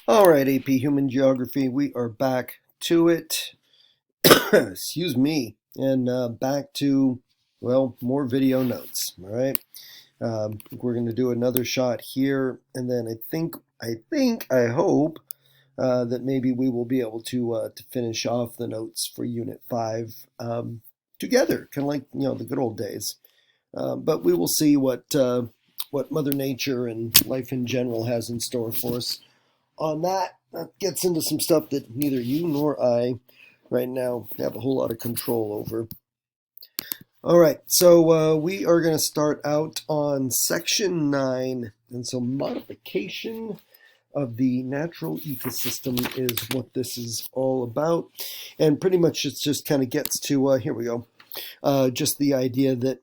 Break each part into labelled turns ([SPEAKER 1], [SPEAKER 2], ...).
[SPEAKER 1] All right, AP Human Geography, we are back to it. Excuse me, and back to, well, more video notes. All right, we're going to do another shot here, and then I hope that maybe we will be able to finish off the notes for Unit 5 together, kind of like the good old days. But we will see what Mother Nature and life in general has in store for us on that. That gets into some stuff that neither you nor I right now have a whole lot of control over. All right, so we are going to start out on section 9. And so modification of the natural ecosystem is what this is all about. And pretty much it just kind of gets to, here we go, just the idea that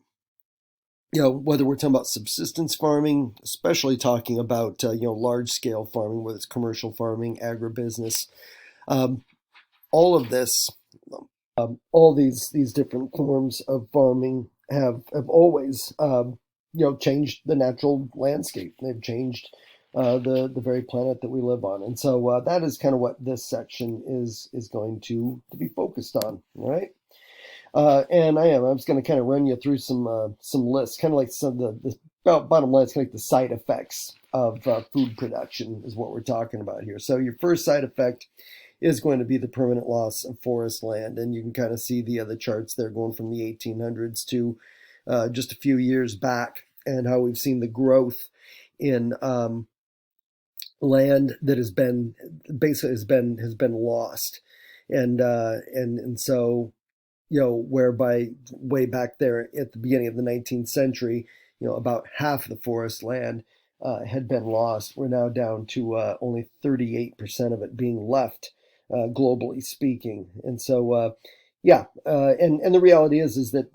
[SPEAKER 1] whether we're talking about subsistence farming, especially talking about, large scale farming, whether it's commercial farming, agribusiness, um, all of this, all these different forms of farming have always, changed the natural landscape. They've changed the very planet that we live on. And so that is kind of what this section is going to be focused on, right? And I'm just going to kind of run you through some lists, kind of like some of the bottom line. It's kind of like the side effects of food production is what we're talking about here. So your first side effect is going to be the permanent loss of forest land, and you can kind of see the other charts there going from the 1800s to just a few years back, and how we've seen the growth in land that has been basically has been lost, and so whereby way back there at the beginning of the 19th century, about half the forest land had been lost. We're now down to only 38% of it being left, globally speaking. And so, and the reality is that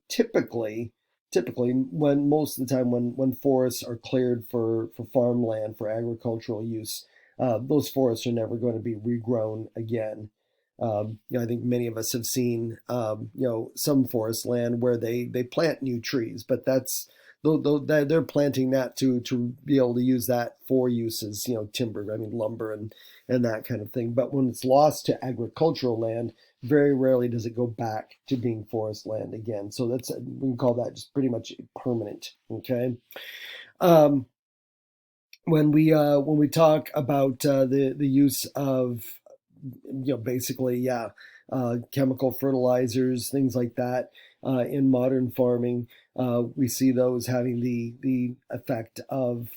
[SPEAKER 1] typically when most of the time when forests are cleared for farmland for agricultural use, those forests are never going to be regrown again. I think many of us have seen, some forest land where they plant new trees, but they're planting that to be able to use that for uses, timber, lumber and that kind of thing. But when it's lost to agricultural land, very rarely does it go back to being forest land again. So we can call that just pretty much permanent. Okay. Um, when we talk about the use of basically, chemical fertilizers, things like that, in modern farming, we see those having the effect of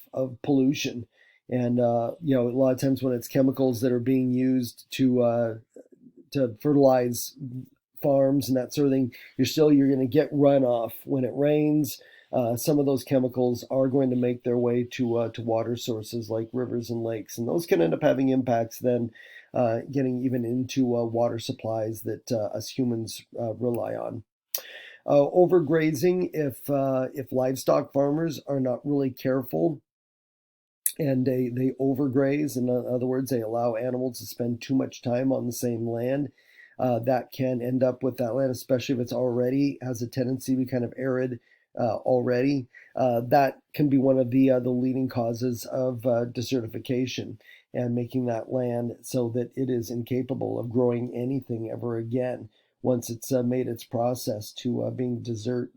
[SPEAKER 1] pollution. And a lot of times when it's chemicals that are being used to fertilize farms and that sort of thing, you're going to get runoff when it rains. Some of those chemicals are going to make their way to water sources like rivers and lakes, and those can end up having impacts then, getting even into water supplies that us humans rely on. Overgrazing, if livestock farmers are not really careful and they overgraze, in other words, they allow animals to spend too much time on the same land, that can end up with that land, especially if it's already has a tendency to be kind of arid already. That can be one of the leading causes of desertification and making that land so that it is incapable of growing anything ever again once it's made its process to being desert,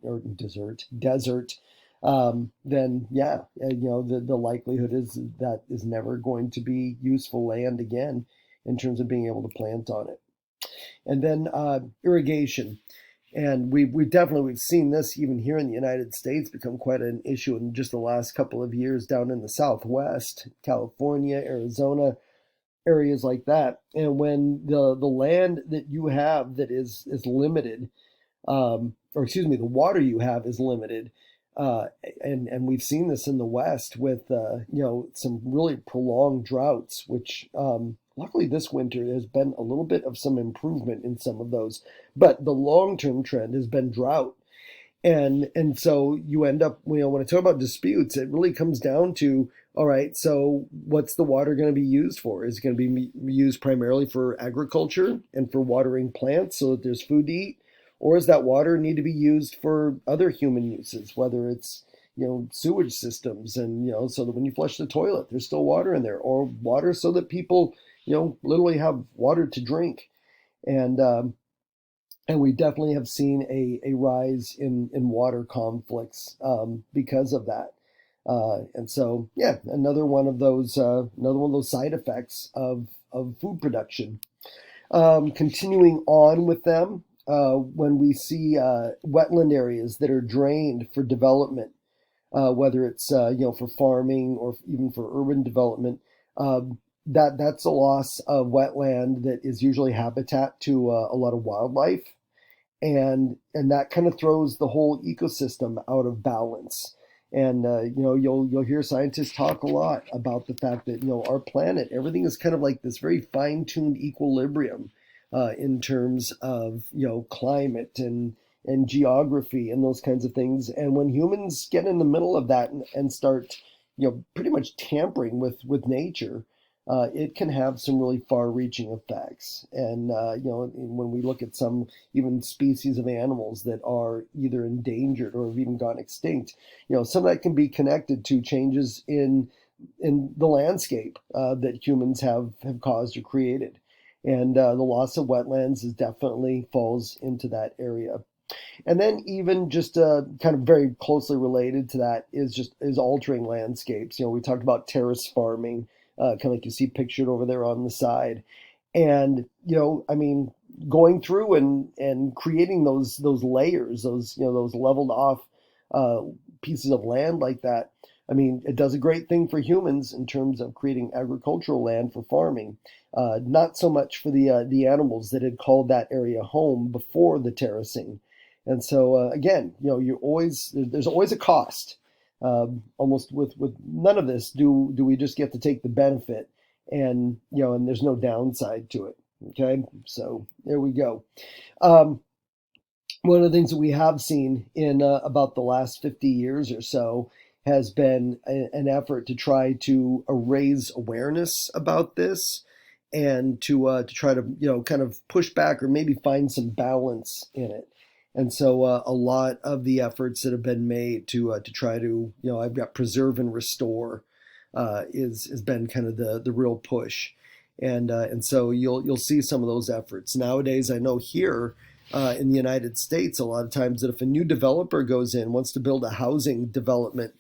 [SPEAKER 1] then the likelihood is that is never going to be useful land again in terms of being able to plant on it. And then irrigation. And we've seen this even here in the United States become quite an issue in just the last couple of years down in the Southwest, California, Arizona, areas like that. And when the land that you have that is limited, or excuse me, the water you have is limited, and we've seen this in the West with some really prolonged droughts, which luckily this winter there's been a little bit of some improvement in some of those, but the long-term trend has been drought. And so you end up, when I talk about disputes, it really comes down to, all right, so what's the water going to be used for? Is it going to be used primarily for agriculture and for watering plants so that there's food to eat? Or does that water need to be used for other human uses, whether it's, sewage systems, and so that when you flush the toilet, there's still water in there, or water so that people literally have water to drink. And and we definitely have seen a rise in water conflicts because of that. And so, yeah, another one of those side effects of food production. Continuing on with them, when we see wetland areas that are drained for development, whether it's for farming or even for urban development, that's a loss of wetland that is usually habitat to a lot of wildlife, and that kind of throws the whole ecosystem out of balance. And you'll hear scientists talk a lot about the fact that our planet, everything is kind of like this very fine-tuned equilibrium in terms of climate and geography and those kinds of things. And when humans get in the middle of that and start pretty much tampering with nature, it can have some really far-reaching effects. And when we look at some even species of animals that are either endangered or have even gone extinct, some of that can be connected to changes in the landscape that humans have caused or created. And the loss of wetlands is definitely falls into that area. And then even just kind of very closely related to that is altering landscapes. We talked about terrace farming, kind of like you see pictured over there on the side. And I mean, going through and creating those layers, those leveled off uh, pieces of land like that. I mean, it does a great thing for humans in terms of creating agricultural land for farming. Not so much for the animals that had called that area home before the terracing. And so again, you always there's always a cost. Almost with none of this do we just get to take the benefit, and and there's no downside to it. Okay, so there we go. Um, One of the things that we have seen in about the last 50 years or so has been an effort to try to raise awareness about this, and to try to kind of push back or maybe find some balance in it. And so a lot of the efforts that have been made to try to I've got preserve and restore is has been kind of the real push. And so you'll see some of those efforts nowadays. I know here in the United States, a lot of times that if a new developer goes in, wants to build a housing development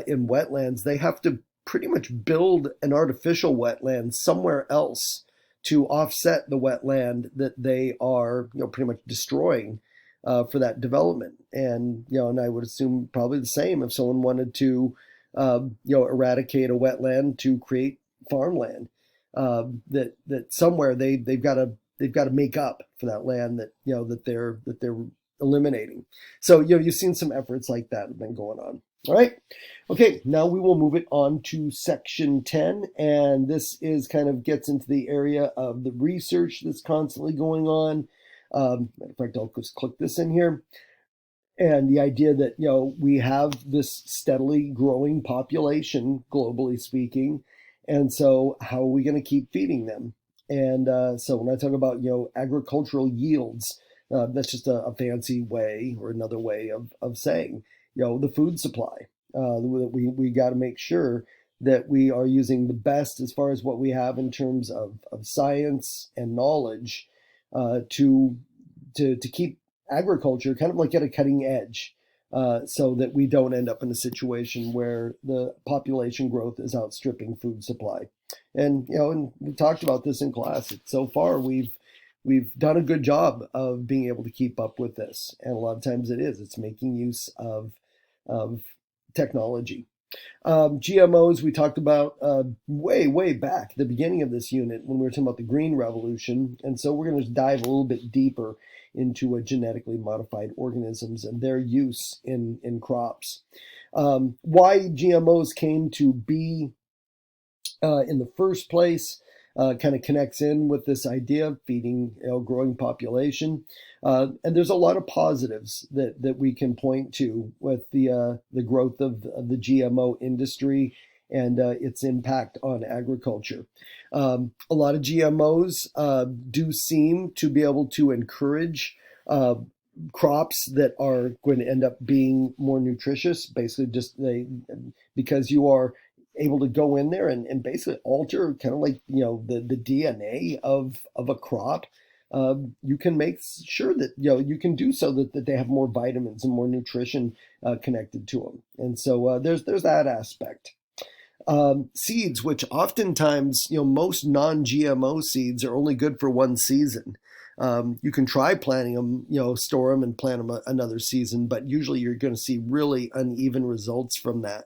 [SPEAKER 1] in wetlands, they have to pretty much build an artificial wetland somewhere else to offset the wetland that they are pretty much destroying for that development. And I would assume probably the same if someone wanted to eradicate a wetland to create farmland. That somewhere they've got to make up for that land that they're eliminating. So you've seen some efforts like that have been going on. All right. Okay, now we will move it on to section 10, and this is kind of gets into the area of the research that's constantly going on. Matter of fact, I'll just click this in here. And the idea that we have this steadily growing population, globally speaking, and so how are we going to keep feeding them? And so when I talk about agricultural yields, that's just a fancy way or another way of saying the food supply. We got to make sure that we are using the best as far as what we have in terms of science and knowledge to keep agriculture kind of like at a cutting edge, so that we don't end up in a situation where the population growth is outstripping food supply. And we talked about this in class. So far, we've done a good job of being able to keep up with this, and a lot of times it's making use of technology. GMOs we talked about way back at the beginning of this unit when we were talking about the green revolution, and so we're going to dive a little bit deeper into genetically modified organisms and their use in crops. Why GMOs came to be in the first place kind of connects in with this idea of feeding growing population. And there's a lot of positives that we can point to with the growth of the GMO industry and its impact on agriculture. A lot of GMOs do seem to be able to encourage crops that are going to end up being more nutritious. Basically, just because you are able to go in there and basically alter kind of like the DNA of a crop. You can make sure that you can do so that they have more vitamins and more nutrition connected to them. And so there's that aspect. Seeds, which oftentimes, most non-GMO seeds are only good for one season. You can try planting them, store them and plant them another season, but usually you're going to see really uneven results from that.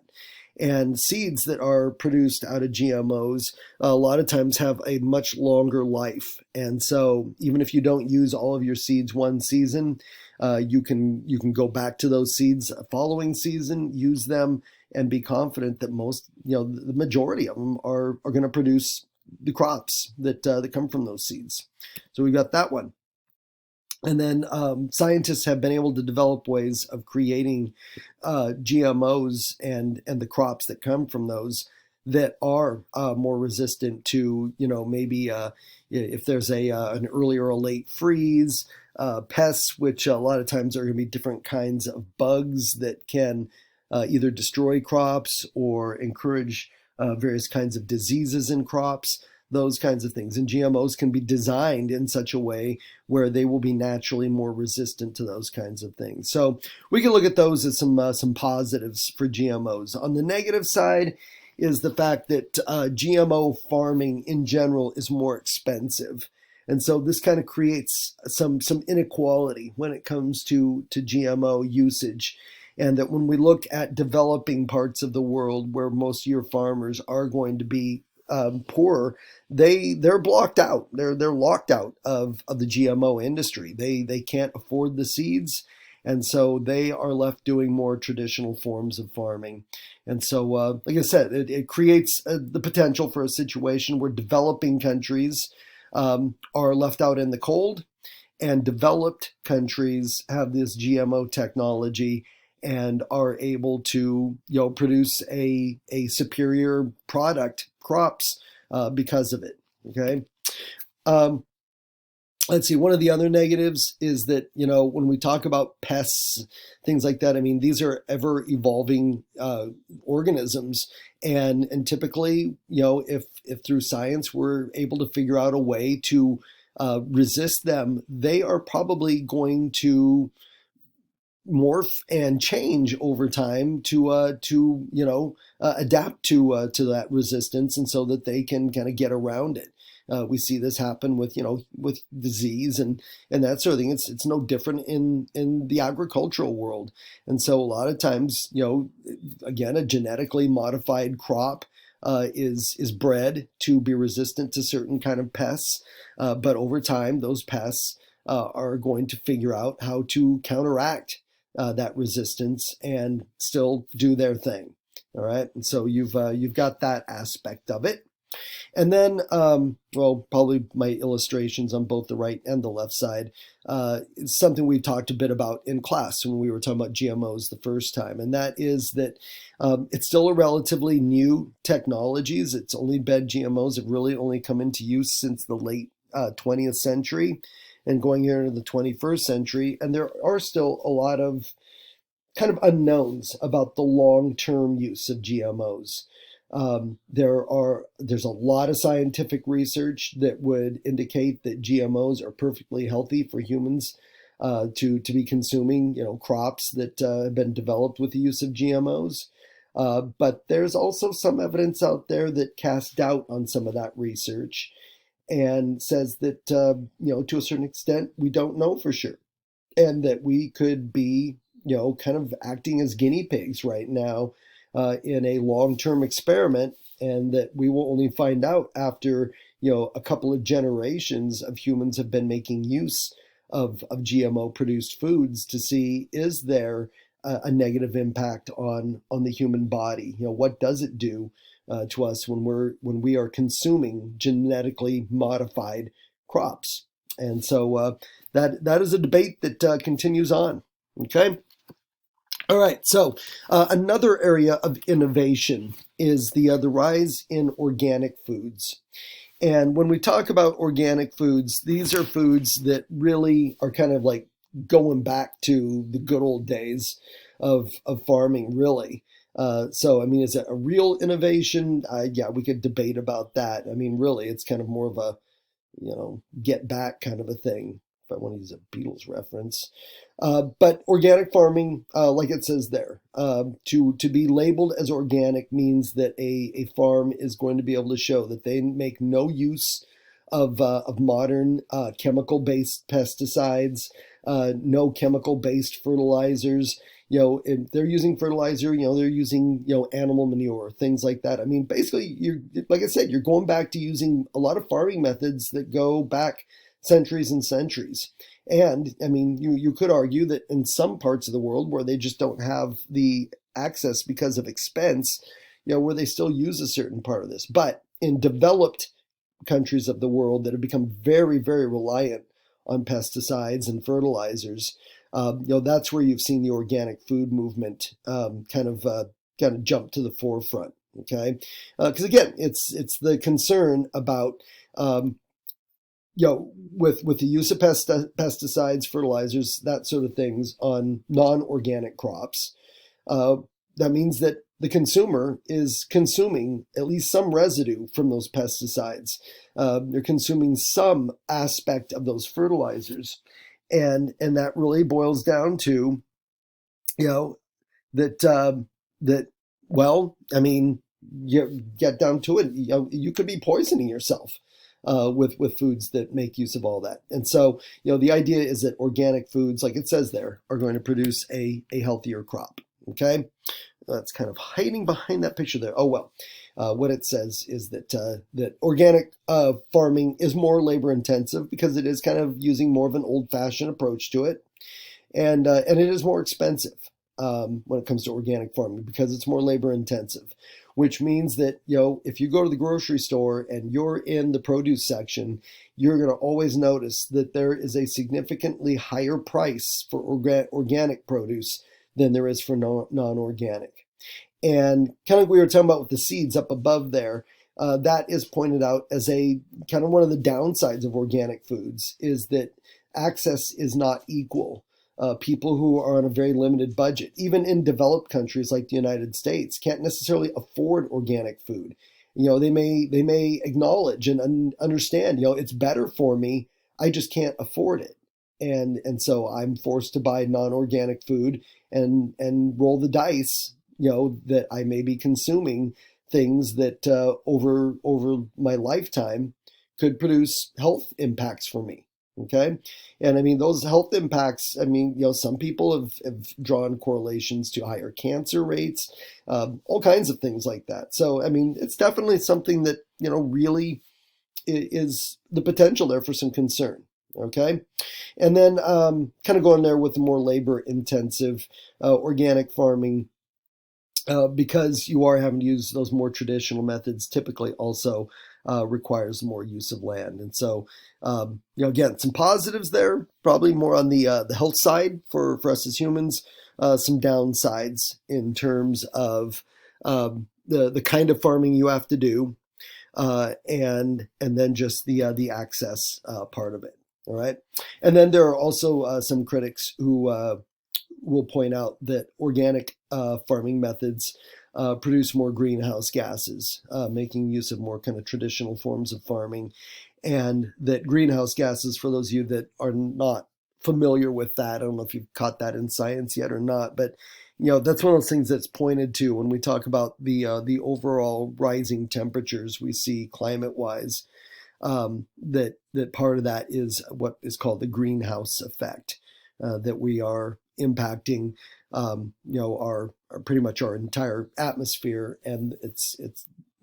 [SPEAKER 1] And seeds that are produced out of GMOs a lot of times have a much longer life. And so even if you don't use all of your seeds one season, you can go back to those seeds following season, use them, and be confident that the majority of them are going to produce the crops that come from those seeds. So we've got that one. And then scientists have been able to develop ways of creating GMOs and the crops that come from those that are more resistant to, maybe if there's an early or a late freeze, pests, which a lot of times are going to be different kinds of bugs that can either destroy crops or encourage various kinds of diseases in crops, those kinds of things. And GMOs can be designed in such a way where they will be naturally more resistant to those kinds of things. So we can look at those as some positives for GMOs. On the negative side is the fact that GMO farming in general is more expensive. And so this kind of creates some inequality when it comes to GMO usage. And that when we look at developing parts of the world where most of your farmers are going to be poorer, they're blocked out. They're locked out of the GMO industry. They can't afford the seeds, and so they are left doing more traditional forms of farming. And so, like I said, it creates the potential for a situation where developing countries are left out in the cold, and developed countries have this GMO technology and are able to produce a superior product, crops, because of it. Okay. Let's see. One of the other negatives is that when we talk about pests, things like that, I mean, these are ever evolving organisms, and typically, if through science we're able to figure out a way to resist them, they are probably going to morph and change over time to adapt to that resistance, and so that they can kind of get around it. We see this happen with disease and that sort of thing. It's no different in the agricultural world. And so a lot of times, again, a genetically modified crop is bred to be resistant to certain kind of pests, but over time those pests are going to figure out how to counteract that resistance and still do their thing. All right, and so you've got that aspect of it. And then, probably my illustrations on both the right and the left side is something we talked a bit about in class when we were talking about GMOs the first time, and that is that it's still a relatively new technologies. It's only GMOs have really only come into use since the late 20th century and going here into the 21st century, and there are still a lot of kind of unknowns about the long-term use of GMOs. There's a lot of scientific research that would indicate that GMOs are perfectly healthy for humans to be consuming, crops that have been developed with the use of GMOs. But there's also some evidence out there that casts doubt on some of that research and says that, to a certain extent, we don't know for sure, and that we could be, kind of acting as guinea pigs right now in a long-term experiment, and that we will only find out after, a couple of generations of humans have been making use of GMO-produced foods to see, is there a negative impact on the human body? What does it do to us when we are consuming genetically modified crops? And so that is a debate that continues on. Okay. All right. So another area of innovation is the rise in organic foods. And when we talk about organic foods, these are foods that really are kind of like going back to the good old days of farming, really. So, I mean, is it a real innovation? Yeah, we could debate about that. I mean, really, it's kind of more of a, get back kind of a thing, if I want to use a Beatles reference. But organic farming, like it says there, to be labeled as organic means that a farm is going to be able to show that they make no use of modern chemical-based pesticides, no chemical-based fertilizers. If they're using fertilizer, they're using, animal manure, things like that. I mean, basically, like I said, you're going back to using a lot of farming methods that go back centuries and centuries. And I mean, you could argue that in some parts of the world where they just don't have the access because of expense, where they still use a certain part of this. But in developed countries of the world that have become very, very reliant on pesticides and fertilizers, that's where you've seen the organic food movement kind of jump to the forefront. Okay, because again, it's the concern about with the use of pesticides, fertilizers, that sort of things on non-organic crops. That means that the consumer is consuming at least some residue from those pesticides. They're consuming some aspect of those fertilizers, and that really boils down to, that well, I mean, you get down to it, you could be poisoning yourself with foods that make use of all that. And so, the idea is that organic foods, like it says there, are going to produce a healthier crop. Okay, that's kind of hiding behind that picture there. Oh well, what it says is that organic farming is more labor intensive because it is kind of using more of an old-fashioned approach to it, and it is more expensive when it comes to organic farming because it's more labor intensive, which means that, if you go to the grocery store and you're in the produce section, you're going to always notice that there is a significantly higher price for organic produce than there is for non-organic. And kind of like we were talking about with the seeds up above there, that is pointed out as a kind of one of the downsides of organic foods is that access is not equal. People who are on a very limited budget, even in developed countries like the United States, can't necessarily afford organic food. They may acknowledge and understand, it's better for me. I just can't afford it. And so I'm forced to buy non-organic food and roll the dice, that I may be consuming things that over my lifetime could produce health impacts for me. Okay. And I mean, those health impacts, I mean, some people have drawn correlations to higher cancer rates, all kinds of things like that. So, I mean, it's definitely something that, really is the potential there for some concern. Okay. And then kind of going there with the more labor intensive organic farming, because you are having to use those more traditional methods, typically also requires more use of land. And so, again, some positives there, probably more on the health side for us as humans, some downsides in terms of the kind of farming you have to do, and then just the access part of it. All right. And then there are also some critics who will point out that organic farming methods produce more greenhouse gases, making use of more kind of traditional forms of farming. And that greenhouse gases, for those of you that are not familiar with that, I don't know if you've caught that in science yet or not, but that's one of those things that's pointed to when we talk about the overall rising temperatures we see climate-wise. That part of that is what is called the greenhouse effect, that we are impacting, our pretty much our entire atmosphere, and it's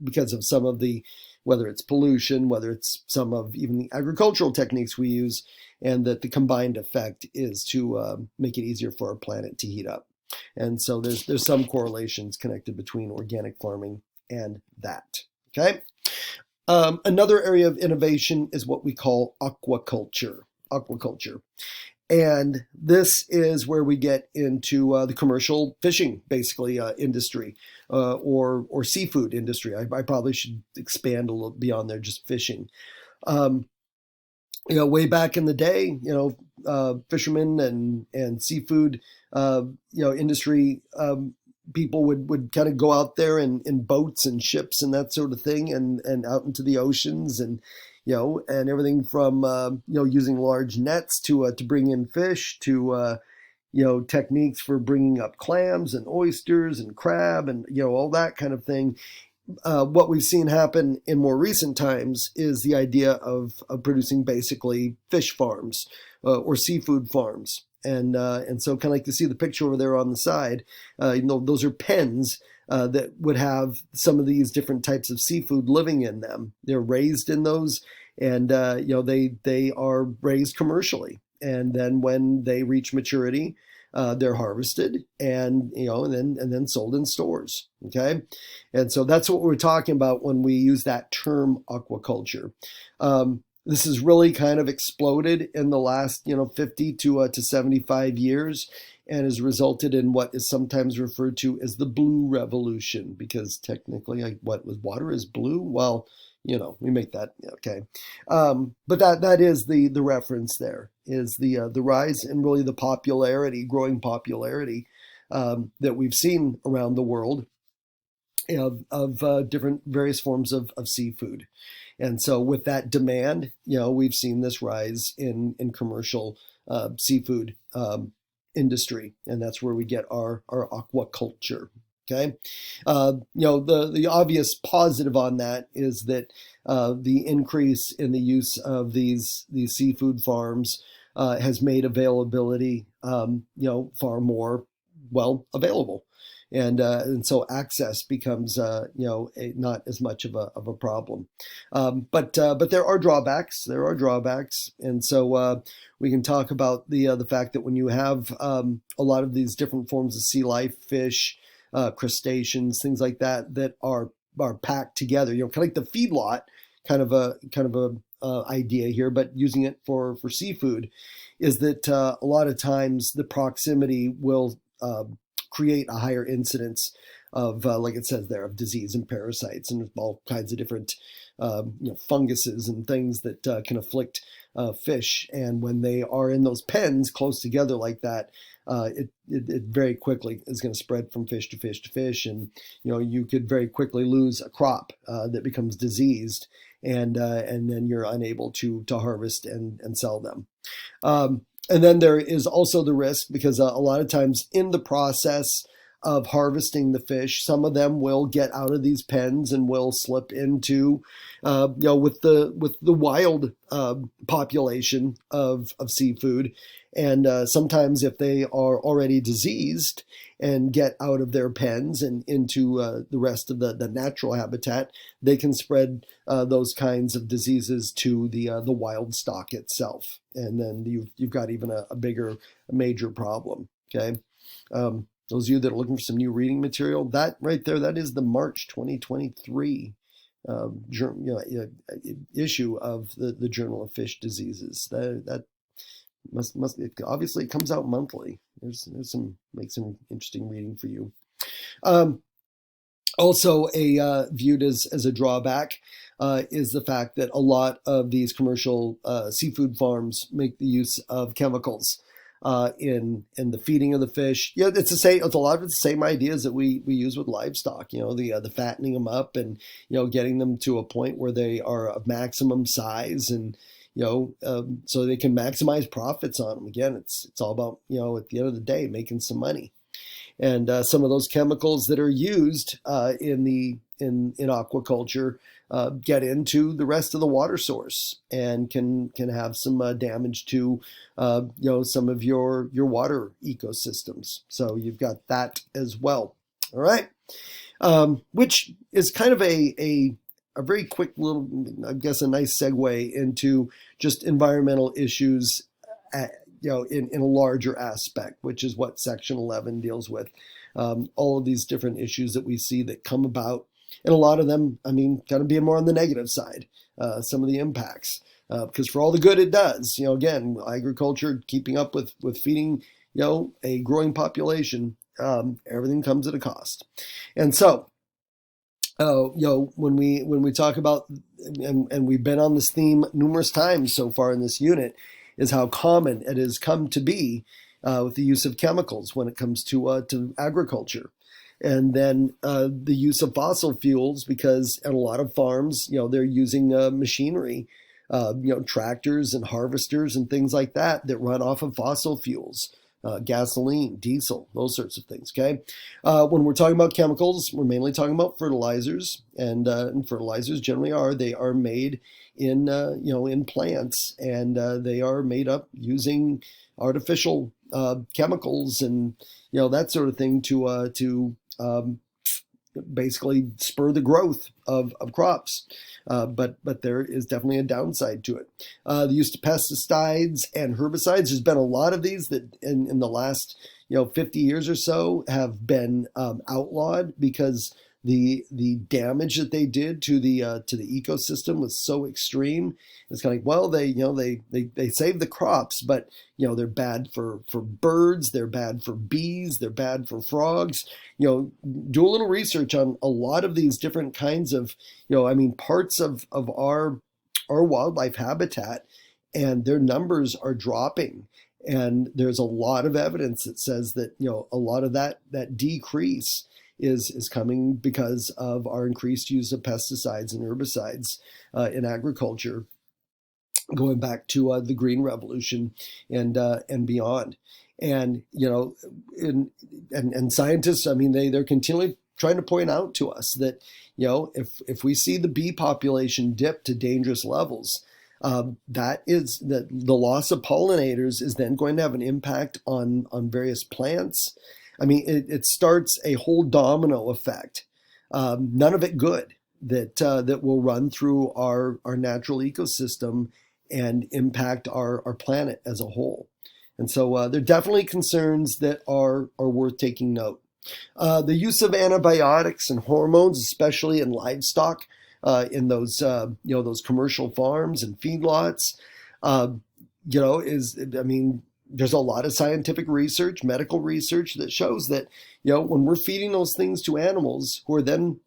[SPEAKER 1] because of some of the, whether it's pollution, whether it's some of even the agricultural techniques we use, and that the combined effect is to make it easier for our planet to heat up. And so there's some correlations connected between organic farming and that. Okay. Another area of innovation is what we call aquaculture. Aquaculture. And this is where we get into the commercial fishing, basically, industry, or seafood industry. I probably should expand a little beyond there, just fishing. way back in the day, fishermen and seafood, industry people would kind of go out there in boats and ships and that sort of thing, and out into the oceans, and everything from using large nets to bring in fish to techniques for bringing up clams and oysters and crab and all that kind of thing. What we've seen happen in more recent times is the idea of producing basically fish farms or seafood farms. And so kind of like you see the picture over there on the side, those are pens that would have some of these different types of seafood living in them. They're raised in those, and they are raised commercially. And then when they reach maturity, they're harvested and then sold in stores. Okay, and so that's what we're talking about when we use that term aquaculture. This has really kind of exploded in the last 50 to 75 years, and has resulted in what is sometimes referred to as the blue revolution, because technically, what was water is blue. Well, we make that okay, but that is the reference. There is the rise and really the growing popularity that we've seen around the world of different various forms of seafood. And so with that demand, we've seen this rise in commercial seafood industry, and that's where we get our aquaculture. Okay, the obvious positive on that is that the increase in the use of these seafood farms has made availability far more available. And so access becomes not as much of a problem, but there are drawbacks. And so we can talk about the fact that when you have a lot of these different forms of sea life, fish, crustaceans, things like that are packed together, kind of like the feedlot kind of a idea here, but using it for seafood, is that a lot of times the proximity will create a higher incidence of, like it says there, of disease and parasites and all kinds of different funguses and things that can afflict fish. And when they are in those pens close together like that, it very quickly is going to spread from fish to fish to fish, and you could very quickly lose a crop that becomes diseased, and then you're unable to harvest and sell them. And then there is also the risk, because a lot of times in the process of harvesting the fish, some of them will get out of these pens and will slip into, with the wild population of seafood. And sometimes if they are already diseased and get out of their pens and into the rest of the natural habitat, they can spread those kinds of diseases to the wild stock itself. And then you've got even a major problem. Okay. Those of you that are looking for some new reading material, that right there, that is the March 2023 issue of the Journal of Fish Diseases. That must obviously it comes out monthly. There's some interesting reading for you. Also, viewed as a drawback is the fact that a lot of these commercial seafood farms make the use of chemicals in the feeding of the fish. It's a lot of the same ideas that we use with livestock. The fattening them up and getting them to a point where they are of maximum size, and so they can maximize profits on them. Again, it's all about at the end of the day making some money. And some of those chemicals that are used in aquaculture get into the rest of the water source and can have some damage to some of your water ecosystems. So you've got that as well. All right, which is kind of a very quick little, I guess, a nice segue into just environmental issues in a larger aspect, which is what Section 11 deals with. All of these different issues that we see that come about, and a lot of them, kind of being more on the negative side, some of the impacts, because for all the good it does, again, agriculture, keeping up with feeding, a growing population, everything comes at a cost. And so when we talk about, and we've been on this theme numerous times so far in this unit, is how common it has come to be with the use of chemicals when it comes to agriculture, and then the use of fossil fuels, because at a lot of farms, they're using machinery, tractors and harvesters and things like that run off of fossil fuels. Gasoline, diesel, those sorts of things. Okay, when we're talking about chemicals, we're mainly talking about fertilizers, and fertilizers generally are made in plants, and they are made up using artificial chemicals and that sort of thing to basically spur the growth of crops. But there is definitely a downside to it. The use of pesticides and herbicides. There's been a lot of these that in the last 50 years or so have been outlawed, because the damage that they did to the ecosystem was so extreme. It's kind of like, well, they save the crops, but they're bad for birds, they're bad for bees, they're bad for frogs. Do a little research on a lot of these different kinds of parts of our wildlife habitat, and their numbers are dropping. And there's a lot of evidence that says that a lot of that decrease is coming because of our increased use of pesticides and herbicides in agriculture, going back to the Green Revolution and beyond. And and scientists, they're continually trying to point out to us that if we see the bee population dip to dangerous levels, that the loss of pollinators is then going to have an impact on various plants. It starts a whole domino effect, none of it good, that will run through our natural ecosystem and impact our planet as a whole. And so there are definitely concerns that are worth taking note. The use of antibiotics and hormones, especially in livestock, in those commercial farms and feedlots, there's a lot of scientific research, medical research, that shows that when we're feeding those things to animals who are then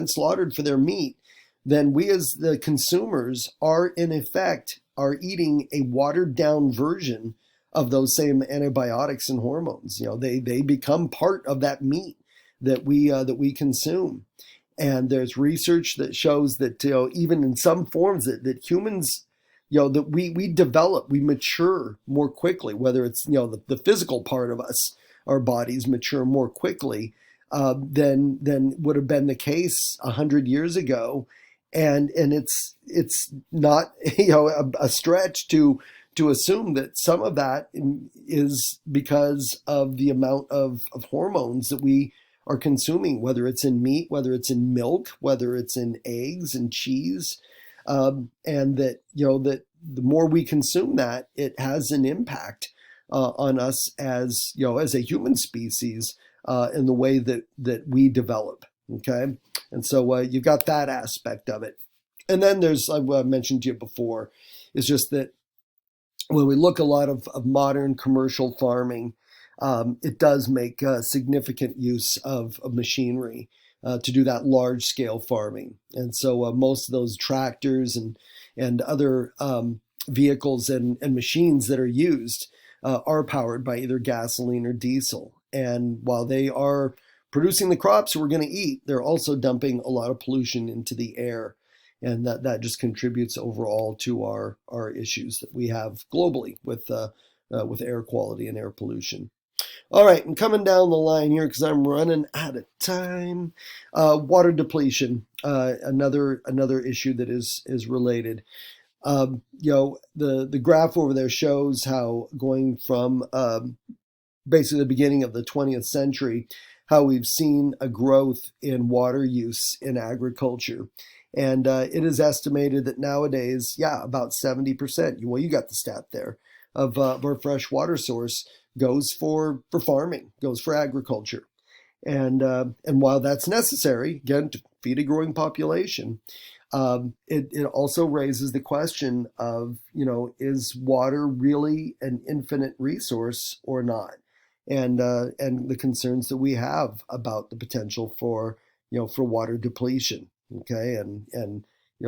[SPEAKER 1] slaughtered for their meat, then we as the consumers are in effect eating a watered down version of those same antibiotics and hormones. They become part of that meat that we consume. And there's research that shows that even in some forms that humans, that we develop, we mature more quickly, whether it's the physical part of us, our bodies mature more quickly than would have been the case 100 years ago. And it's not a stretch to assume that some of that is because of the amount of hormones that we are consuming, whether it's in meat, whether it's in milk, whether it's in eggs and cheese, and that that the more we consume that, it has an impact on us as as a human species in the way that we develop. Okay, and so you've got that aspect of it, and then there's, I mentioned to you before, is just that when we look a lot of modern commercial farming, it does make significant use of machinery to do that large scale farming. And so most of those tractors and other vehicles and machines that are used are powered by either gasoline or diesel. And while they are producing the crops we're going to eat, they're also dumping a lot of pollution into the air. And that just contributes overall to our issues that we have globally with air quality and air pollution. All right, and coming down the line here, because I'm running out of time, water depletion, another issue that is related. The graph over there shows how going from basically the beginning of the 20th century, how we've seen a growth in water use in agriculture. And it is estimated that nowadays, about 70%, well, you got the stat there, of our fresh water source goes for farming, goes for agriculture. And while that's necessary, again, to feed a growing population, it also raises the question of, is water really an infinite resource or not? And the concerns that we have about the potential for for water depletion. Okay, and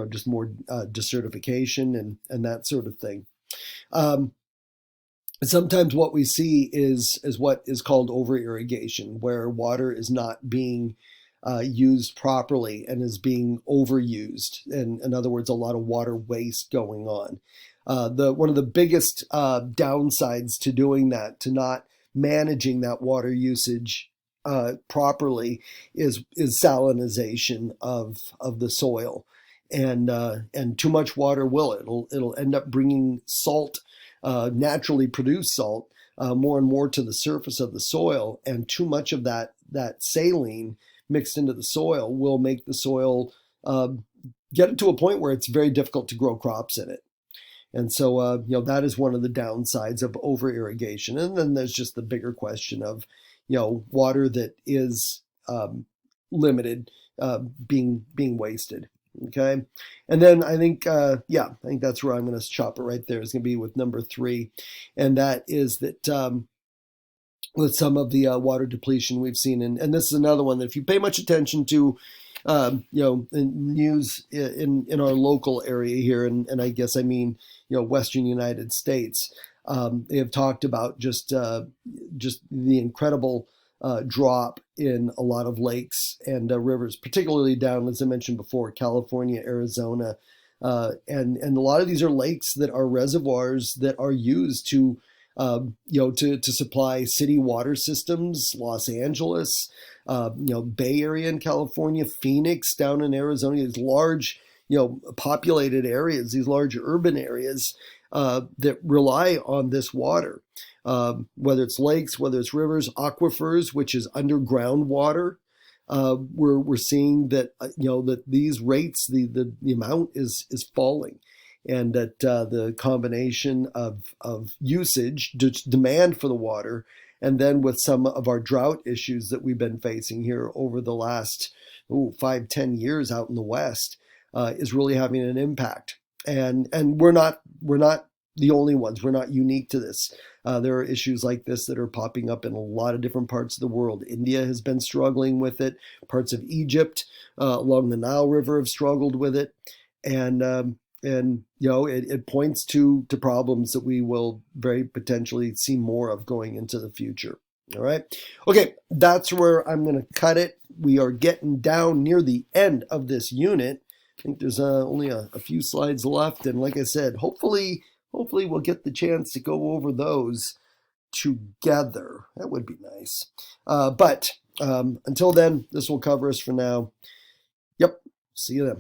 [SPEAKER 1] just more desertification and that sort of thing. Um, Sometimes what we see is what is called over irrigation, where water is not being used properly and is being overused. And in other words, a lot of water waste going on. The one of the biggest downsides to doing that, to not managing that water usage properly, is salinization of the soil, and too much water it'll end up bringing salt, naturally produced salt, more and more to the surface of the soil, and too much of that saline mixed into the soil will make the soil uh, get it to a point where it's very difficult to grow crops in it. And so, that is one of the downsides of over irrigation. And then there's just the bigger question of, water that is limited, being wasted. Okay. And then I think, I think that's where I'm going to chop it right there. Is going to be with number 3. And that is that, with some of the water depletion we've seen. And this is another one that if you pay much attention to, in news in our local area here, and I guess I mean, Western United States, they have talked about just the incredible drop in a lot of lakes and rivers, particularly down, as I mentioned before, California, Arizona, and a lot of these are lakes that are reservoirs that are used to to supply city water systems, Los Angeles, Bay Area in California, Phoenix down in Arizona, these large, populated areas, these large urban areas that rely on this water, whether it's lakes, whether it's rivers, aquifers, which is underground water. We're seeing that that these rates, the amount is falling, and that the combination of usage, demand for the water, and then with some of our drought issues that we've been facing here over the last 5-10 years out in the West, is really having an impact. And we're not the only ones. We're not unique to this. There are issues like this that are popping up in a lot of different parts of the world. India has been struggling with it. Parts of Egypt along the Nile River have struggled with it, and it points to problems that we will very potentially see more of going into the future. All right. Okay, that's where I'm going to cut it. We are getting down near the end of this unit. I think there's only a few slides left, and like I said, hopefully we'll get the chance to go over those together. That would be nice. But until then, this will cover us for now. Yep. See you then.